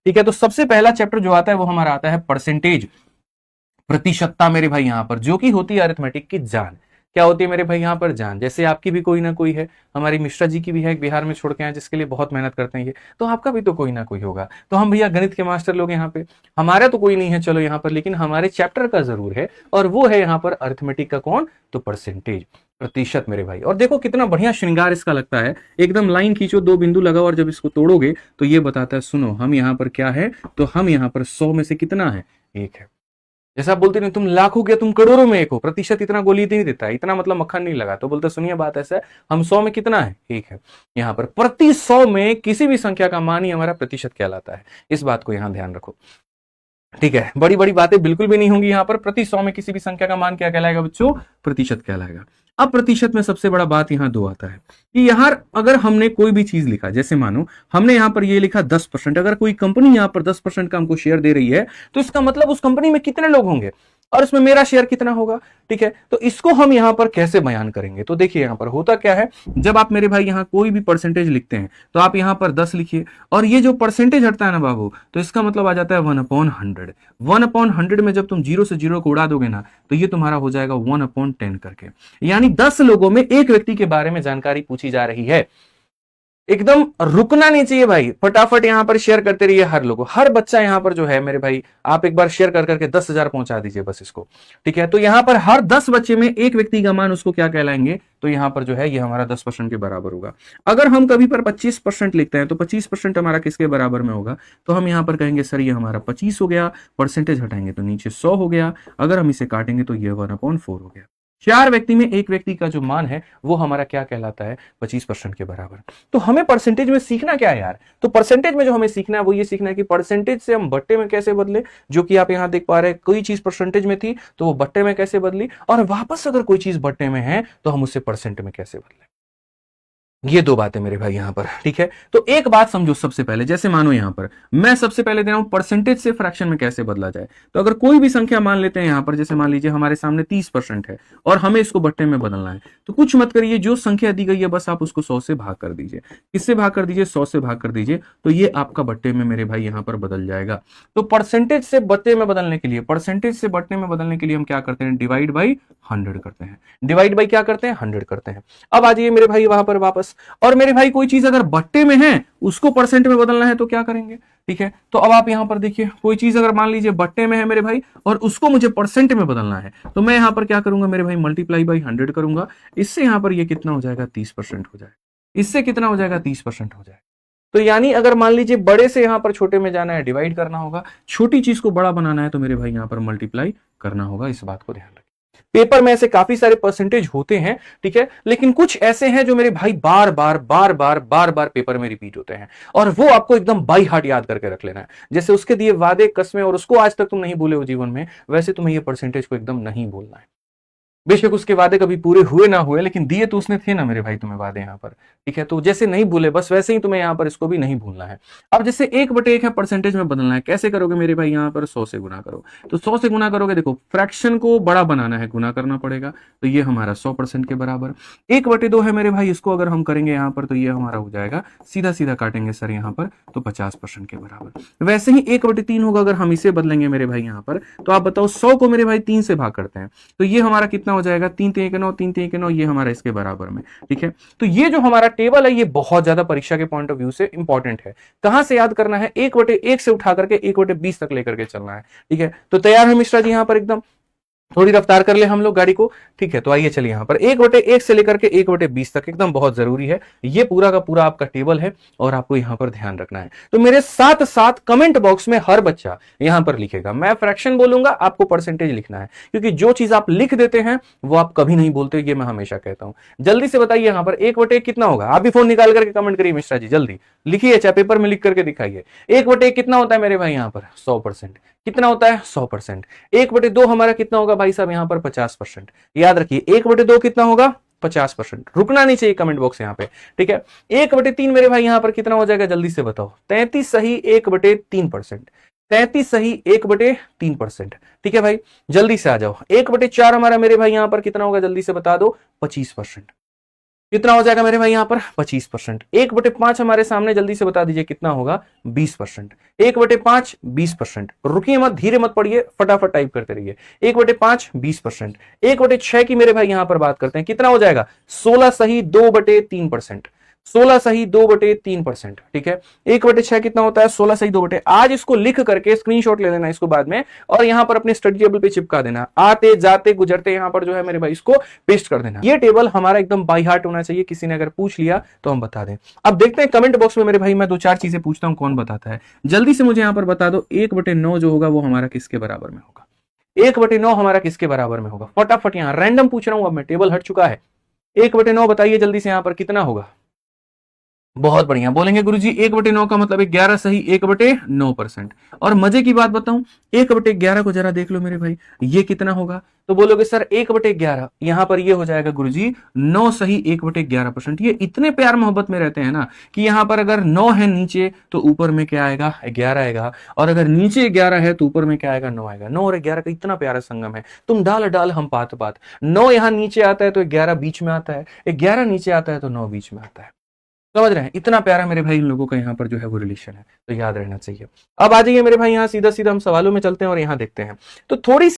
ठीक है, तो सबसे पहला चैप्टर जो आता है वो हमारा आता है परसेंटेज, प्रतिशतता मेरे भाई यहां पर, जो कि होती है अरिथमेटिक की जान। क्या होती है मेरे भाई यहां पर? जान। जैसे आपकी भी कोई ना कोई है, हमारी मिश्रा जी की भी है, बिहार में छोड़ के आए, जिसके लिए बहुत मेहनत करते हैं ये, तो आपका भी तो कोई ना कोई होगा। तो हम भैया गणित के मास्टर लोग यहाँ पे, हमारा तो कोई नहीं है चलो यहाँ पर, लेकिन हमारे चैप्टर का जरूर है, और वो है यहाँ पर अरिथमेटिक का कौन? तो परसेंटेज, प्रतिशत मेरे भाई। और देखो कितना बढ़िया श्रृंगार इसका लगता है, एकदम लाइन खींचो, दो बिंदु लगाओ, और जब इसको तोड़ोगे तो ये बताता है, सुनो हम यहाँ पर क्या है, तो हम यहाँ पर 100 में से कितना है? एक है। जैसा आप बोलते नहीं तुम लाखों के, तुम करोड़ों में एक हो, प्रतिशत इतना गोली नहीं देता है, इतना मतलब मक्खन नहीं लगा, तो बोलते सुनिए बात ऐसा है, हम 100 में कितना है? एक है। यहाँ पर प्रति 100 में किसी भी संख्या का मान ही हमारा प्रतिशत कहलाता है, इस बात को यहां ध्यान रखो। ठीक है, बड़ी बड़ी बातें बिल्कुल भी नहीं होंगी यहाँ पर। प्रति 100 में किसी भी संख्या का मान क्या कहलाएगा बच्चों? प्रतिशत कहलाएगा। अब प्रतिशत में सबसे बड़ा बात यहाँ दो आता है कि यहाँ अगर हमने कोई भी चीज लिखा, जैसे मानो हमने यहाँ पर ये लिखा 10%, अगर कोई कंपनी यहाँ पर 10% का हमको शेयर दे रही है, तो इसका मतलब उस कंपनी में कितने लोग होंगे और उसमें मेरा शेयर कितना होगा। ठीक है, तो इसको हम यहां पर कैसे बयान करेंगे? तो देखिए यहां पर होता क्या है, जब आप मेरे भाई यहां कोई भी परसेंटेज लिखते हैं तो आप यहां पर 10 लिखिए, और ये जो परसेंटेज हटता है ना बाबू, तो इसका मतलब आ जाता है 1/100। 1/100 में जब तुम 0 से 0 को उड़ा दोगे ना, तो ये तुम्हारा हो जाएगा 1/10 करके। यानी 10 लोगों में एक व्यक्ति के बारे में जानकारी पूछी जा रही है। एकदम रुकना नहीं चाहिए भाई, फटाफट यहां पर शेयर करते रहिए हर लोगों, हर बच्चा यहां पर जो है मेरे भाई, आप एक बार शेयर कर करके 10,000 पहुंचा दीजिए बस इसको। ठीक है, तो यहां पर हर 10 बच्चे में एक व्यक्ति का मान, उसको क्या कहलाएंगे? तो यहां पर जो है ये हमारा 10% के बराबर होगा। अगर हम कभी पर 25% लिखते हैं, तो 25% हमारा किसके बराबर में होगा? तो हम यहां पर कहेंगे सर ये हमारा 25 हो गया, परसेंटेज हटाएंगे तो नीचे 100 हो गया, अगर हम इसे काटेंगे तो ये 1/4 हो गया। 4 व्यक्ति में एक व्यक्ति का जो मान है वो हमारा क्या कहलाता है? 25% के बराबर। तो हमें परसेंटेज में सीखना क्या है यार? तो परसेंटेज में जो हमें सीखना है वो ये सीखना है कि परसेंटेज से हम बट्टे में कैसे बदले, जो कि आप यहां देख पा रहे हैं, कोई चीज परसेंटेज में थी तो वो बट्टे में कैसे बदली, और वापस अगर कोई चीज बट्टे में है तो हम उससे परसेंट में कैसे बदले। ये दो बातें मेरे भाई यहां पर। ठीक है, तो एक बात समझो सबसे पहले, जैसे मानो यहां पर मैं सबसे पहले दे रहा हूं परसेंटेज से फ्रैक्शन में कैसे बदला जाए। तो अगर कोई भी संख्या मान लेते हैं यहां पर, जैसे मान लीजिए हमारे सामने 30% है और हमें इसको बट्टे में बदलना है, तो कुछ मत करिए, जो संख्या दी गई है बस आप उसको 100 से भाग कर दीजिए। किससे भाग कर दीजिए? 100 से भाग कर दीजिए, तो ये आपका बट्टे में मेरे भाई यहां पर बदल जाएगा। तो परसेंटेज से बट्टे में बदलने के लिए, परसेंटेज से बट्टे में बदलने के लिए हम क्या करते हैं? डिवाइड बाई 100 करते हैं। डिवाइड बाई क्या करते हैं? 100 करते हैं। अब आ जाइए मेरे भाई वहां पर वापस, और मेरे भाई कोई चीज अगर बट्टे में है उसको परसेंट में बदलना है तो क्या करेंगे? ठीक है, तो अब आप यहां पर देखिए, कोई चीज अगर मान लीजिए बट्टे में है मेरे भाई और उसको मुझे परसेंट में बदलना है, तो मैं यहां पर क्या करूंगा मेरे भाई? मल्टीप्लाई बाई 100 करूंगा। इससे यहां पर ये कितना हो जाएगा? 30% हो जाएगा। इससे कितना हो जाएगा? 30% हो जाएगा। तो यानी अगर मान लीजिए बड़े से यहां पर छोटे में जाना है, डिवाइड करना होगा, छोटी चीज को बड़ा बनाना है तो मेरे भाई यहां पर मल्टीप्लाई करना होगा। इस बात को ध्यान रखें। पेपर में ऐसे काफी सारे परसेंटेज होते हैं, ठीक है, लेकिन कुछ ऐसे हैं जो मेरे भाई बार बार बार बार बार बार पेपर में रिपीट होते हैं, और वो आपको एकदम बाई हार्ट याद करके रख लेना है। जैसे उसके दिए वादे कस्में, और उसको आज तक तुम नहीं भूले हो जीवन में, वैसे तुम्हें ये परसेंटेज को एकदम नहीं भूलना है। बेशक उसके वादे कभी पूरे हुए ना हुए, लेकिन दिए तो उसने थे ना मेरे भाई तुम्हें वादे यहाँ पर। ठीक है, तो जैसे नहीं भूले बस वैसे ही तुम्हें यहाँ पर इसको भी नहीं भूलना है। अब जैसे 1/1 है, परसेंटेज में बदलना है, कैसे करोगे मेरे भाई? यहाँ पर 100 से गुना करो। तो 100 से गुना करोगे, देखो फ्रैक्शन को बड़ा बनाना है, गुना करना पड़ेगा, तो ये हमारा 100% के बराबर। 1/2 है मेरे भाई, इसको अगर हम करेंगे यहाँ पर तो ये हमारा हो जाएगा, सीधा सीधा काटेंगे सर यहाँ पर, तो 50% के बराबर। वैसे ही 1/3 होगा, अगर हम इसे बदलेंगे मेरे भाई यहाँ पर, तो आप बताओ 100 को मेरे भाई 3 से भाग करते हैं, तो ये हमारा कितना हो जाएगा? 3 3 9, 3 3 9, ये हमारा इसके बराबर में। ठीक है, तो ये जो हमारा टेबल है ये बहुत ज्यादा परीक्षा के पॉइंट ऑफ व्यू से इंपॉर्टेंट है। कहां से याद करना है? 1/1 से उठा करके 1/20 तक लेकर के चलना है। ठीक है, तो तैयार है मिश्रा जी यहां पर? एकदम थोड़ी रफ्तार कर ले हम लोग गाड़ी को। ठीक है, तो आइए चलिए यहां पर 1/1 से लेकर के 1/20 तक एकदम बहुत जरूरी है, ये पूरा का पूरा आपका टेबल है और आपको यहां पर ध्यान रखना है। तो मेरे साथ साथ कमेंट बॉक्स में हर बच्चा यहां पर लिखेगा, मैं फ्रैक्शन बोलूंगा, आपको परसेंटेज लिखना है, क्योंकि जो चीज आप लिख देते हैं वो आप कभी नहीं बोलते, ये मैं हमेशा कहता हूं। जल्दी से बताइए यहां पर 1/1 कितना होगा? आप भी फोन निकाल करके कमेंट करिए मिश्रा जी, जल्दी लिखिए, चाहे पेपर में लिख करके दिखाइए। 1/1 कितना होता है मेरे भाई? यहां पर 100%। कितना होता है? 100%। 1/2 हमारा कितना होगा भाई साहब? यहां पर 50%। याद रखिए 1/2 कितना होगा? 50%। रुकना नहीं चाहिए कमेंट बॉक्स यहां पे। ठीक है, 1/3 मेरे भाई यहां पर कितना हो जाएगा? जल्दी से बताओ। 33 सही 1/3%। 33 सही 1/3%। ठीक है भाई, जल्दी से आ जाओ। 1/4 हमारा मेरे भाई यहां पर कितना होगा? जल्दी से बता दो। 25%। कितना हो जाएगा मेरे भाई यहाँ पर 25%। 1/5 हमारे सामने, जल्दी से बता दीजिए कितना होगा 20%। 1/5 20%। रुकिए मत, धीरे मत पढ़िए, फटाफट टाइप करते रहिए। 1/5 20%। 1/6 की मेरे भाई यहां पर बात करते हैं, कितना हो जाएगा 16 सही 2/3%। 16 सही 2/3%। ठीक है, 1/6 कितना होता है 16 सही 2/। आज इसको लिख करके स्क्रीनशॉट ले लेना इसको बाद में, और यहां पर अपने स्टडी टेबल पे चिपका देना, आते जाते गुजरते यहां पर जो है मेरे भाई इसको पेस्ट कर देना। ये टेबल हमारा एकदम बाई हार्ट होना चाहिए, किसी ने अगर पूछ लिया तो हम बता दें। अब देखते हैं कमेंट बॉक्स में मेरे भाई, मैं 2-4 चीजें पूछता हूं, कौन बताता है। जल्दी से मुझे यहां पर बता दो, 1/9 जो होगा वो हमारा किसके बराबर में होगा? 1/9 हमारा किसके बराबर में होगा? फटाफट यहां रैंडम पूछ रहा हूं, अब मैं टेबल हट चुका है। 1/9 बताइए जल्दी से यहां पर कितना होगा? बहुत बढ़िया, बोलेंगे गुरुजी 1/9 का मतलब 11 सही 1/9%। और मजे की बात बताऊं, 1/11 को जरा देख लो मेरे भाई, ये कितना होगा? तो बोलोगे सर 1/11, यहां पर ये हो जाएगा गुरुजी 9 सही 1/11%। ये इतने प्यार मोहब्बत में रहते हैं ना कि यहां पर अगर 9 है नीचे तो ऊपर में क्या आएगा 11 आएगा, और अगर नीचे 11 है तो ऊपर में क्या आएगा 9 आएगा। 9 और 11 का इतना प्यारा संगम है, तुम डाल डाल हम पात पात। 9 यहां नीचे आता है तो 11 बीच में आता है, 11 नीचे आता है तो 9 बीच में आता है। समझ रहे हैं, इतना प्यारा मेरे भाई इन लोगों का यहाँ पर जो है वो रिलेशन है, तो याद रहना चाहिए। अब आ जाइए मेरे भाई, यहाँ सीधा सीधा हम सवालों में चलते हैं और यहाँ देखते हैं। तो थोड़ी